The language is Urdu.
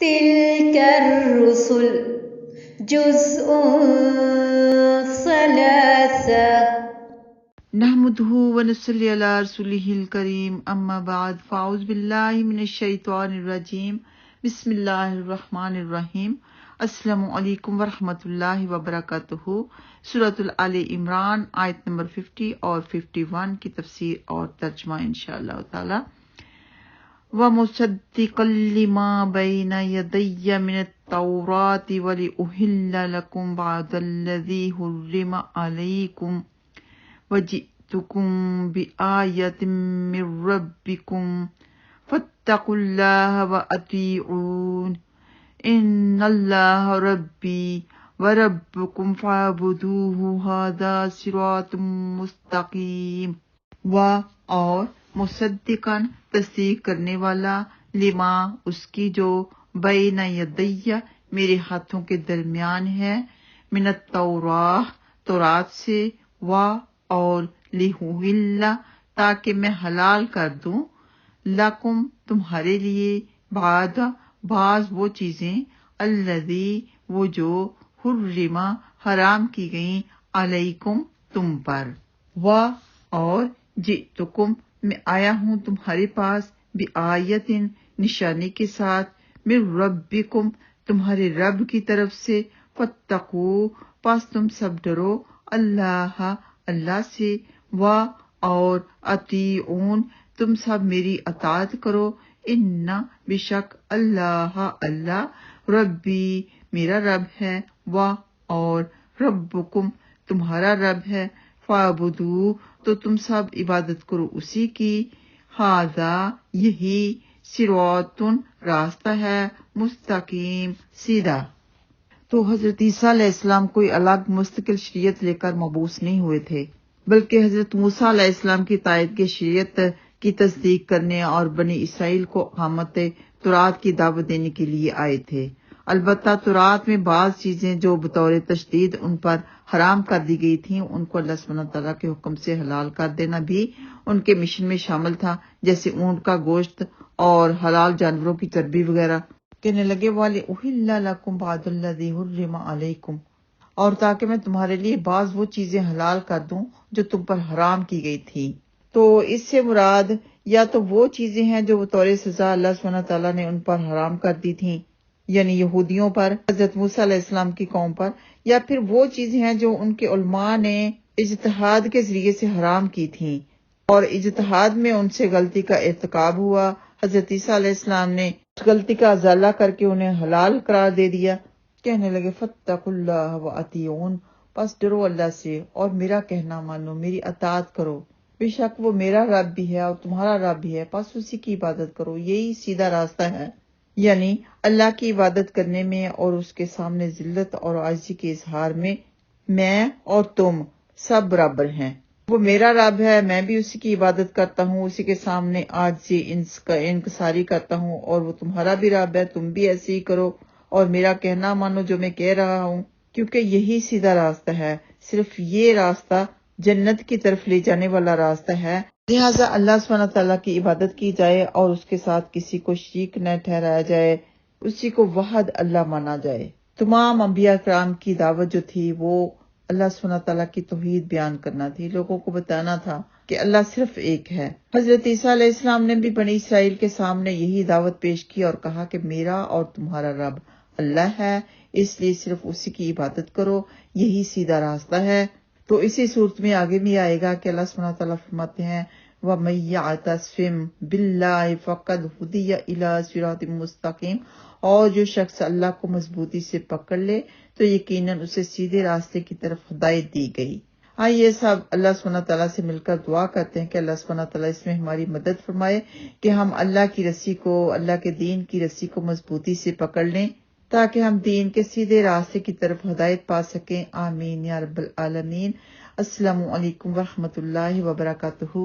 تلك الرسل جزء ثلاثة نحمده ونصلي على رسوله الكريم اما بعد فاعوذ باللہ من الشیطان الرجیم بسم اللہ الرحمن الرحیم السلام علیکم ورحمۃ اللہ وبرکاتہ۔ سورۃ آل عمران آیت نمبر 50 اور 51 کی تفسیر اور ترجمہ انشاءاللہ تعالی۔ وَمُصَدِّقًا لِمَا بَيْنَ يَدَيَّ مِنَ التَّوْرَاةِ وَلِأُحِلَّ لَكُمْ بَعْضَ الَّذِي حُرِّمَ عَلَيْكُمْ وَجِئْتُكُمْ بِآيَةٍ مِّن رَّبِّكُمْ فَاتَّقُوا اللَّهَ وَأَطِيعُونِ إِنَّ اللَّهَ رَبِّي وَرَبُّكُمْ فَاعْبُدُوهُ هَٰذَا صِرَاطٌ مُّسْتَقِيمٌ۔ اور مصدقاً تصدیق کرنے والا لما اس کی جو بین یدیّ میرے ہاتھوں کے درمیان ہے، من التوراہ تورات سے، اور لِأُحِلَّ تاکہ میں حلال کر دوں، لکم تمہارے لیے، بعض وہ چیزیں، الذی وہ جو، حرم حرام کی گئیں، علیکم تم پر، اور جئتکم میں آیا ہوں تمہارے پاس، بآیتٍ نشانی کے ساتھ، من ربکم تمہارے رب کی طرف سے، فاتقوا پس تم سب ڈرو، اللہ سے، اور اطیعون تم سب میری اطاعت کرو، ان بے شک اللہ ربی میرا رب ہے، اور ربکم تمہارا رب ہے، فاعبدوا تو تم سب عبادت کرو اسی کی، ھذا یہی، صراط راستہ ہے، مستقیم سیدھا۔ تو حضرت عیسیٰ علیہ السلام کوئی الگ مستقل شریعت لے کر مبعوث نہیں ہوئے تھے، بلکہ حضرت موسیٰ علیہ السلام کی تائید کے شریعت کی تصدیق کرنے اور بنی اسرائیل کو اقامت تورات کی دعوت دینے کے لیے آئے تھے۔ البتہ تورات میں بعض چیزیں جو بطور تشدید ان پر حرام کر دی گئی تھیں، ان کو اللہ سبحانہ تعالیٰ کے حکم سے حلال کر دینا بھی ان کے مشن میں شامل تھا، جیسے اونٹ کا گوشت اور حلال جانوروں کی چربی وغیرہ۔ کہنے لگے وَلِأُحِلَّ لَكُمْ بَعْضَ الَّذِي حُرِّمَ عَلَيْكُمْ، اور تاکہ میں تمہارے لیے بعض وہ چیزیں حلال کر دوں جو تم پر حرام کی گئی تھی۔ تو اس سے مراد یا تو وہ چیزیں ہیں جو بطور سزا اللہ سبحانہ تعالیٰ نے ان پر حرام کر دی تھیں، یعنی یہودیوں پر، حضرت موسیٰ علیہ السلام کی قوم پر، یا پھر وہ چیزیں ہیں جو ان کے علماء نے اجتہاد کے ذریعے سے حرام کی تھیں، اور اجتہاد میں ان سے غلطی کا ارتکاب ہوا، حضرت عیسیٰ علیہ السلام نے اس غلطی کا ازالہ کر کے انہیں حلال قرار دے دیا۔ کہنے لگے فاتقوا اللہ وَأَطِیعُونِ، پس ڈرو اللہ سے اور میرا کہنا مانو، میری اطاعت کرو، بے شک وہ میرا رب بھی ہے اور تمہارا رب بھی ہے، پس اسی کی عبادت کرو، یہی سیدھا راستہ ہے۔ یعنی اللہ کی عبادت کرنے میں اور اس کے سامنے ذلت اور عاجزی کے اظہار میں اور تم سب برابر ہیں۔ وہ میرا رب ہے، میں بھی اسی کی عبادت کرتا ہوں، اسی کے سامنے عاجزی انکساری کرتا ہوں، اور وہ تمہارا بھی رب ہے، تم بھی ایسے ہی کرو اور میرا کہنا مانو جو میں کہہ رہا ہوں، کیونکہ یہی سیدھا راستہ ہے، صرف یہ راستہ جنت کی طرف لے جانے والا راستہ ہے۔ لہٰذا اللہ سبحانہ تعالیٰ کی عبادت کی جائے اور اس کے ساتھ کسی کو شریک نہ ٹھہرایا جائے، اسی کو وحد اللہ مانا جائے۔ تمام انبیاء کرام کی دعوت جو تھی وہ اللہ سبحانہ تعالیٰ کی توحید بیان کرنا تھی، لوگوں کو بتانا تھا کہ اللہ صرف ایک ہے۔ حضرت عیسیٰ علیہ السلام نے بھی بنی اسرائیل کے سامنے یہی دعوت پیش کی اور کہا کہ میرا اور تمہارا رب اللہ ہے، اس لیے صرف اسی کی عبادت کرو، یہی سیدھا راستہ ہے۔ تو اسی صورت میں آگے بھی آئے گا کہ اللہ سبحانہ تعالیٰ فرماتے ہیں وَمَن يَعْتَصِم بِاللَّهِ فَقَدْ هُدِيَ إِلَىٰ صِرَاطٍ مُّسْتَقِيمٍ، اور جو شخص اللہ کو مضبوطی سے پکڑ لے تو یقیناً اسے سیدھے راستے کی طرف ہدایت دی گئی۔ آئیے سب اللہ سبحانہ تعالیٰ سے مل کر دعا کرتے ہیں کہ اللہ سبحانہ تعالیٰ اس میں ہماری مدد فرمائے کہ ہم اللہ کی رسی کو، اللہ کے دین کی رسی کو مضبوطی سے پکڑ لیں تاکہ ہم دین کے سیدھے راستے کی طرف ہدایت پا سکیں۔ آمین یا رب العالمین۔ السلام علیکم ورحمۃ اللہ وبرکاتہ۔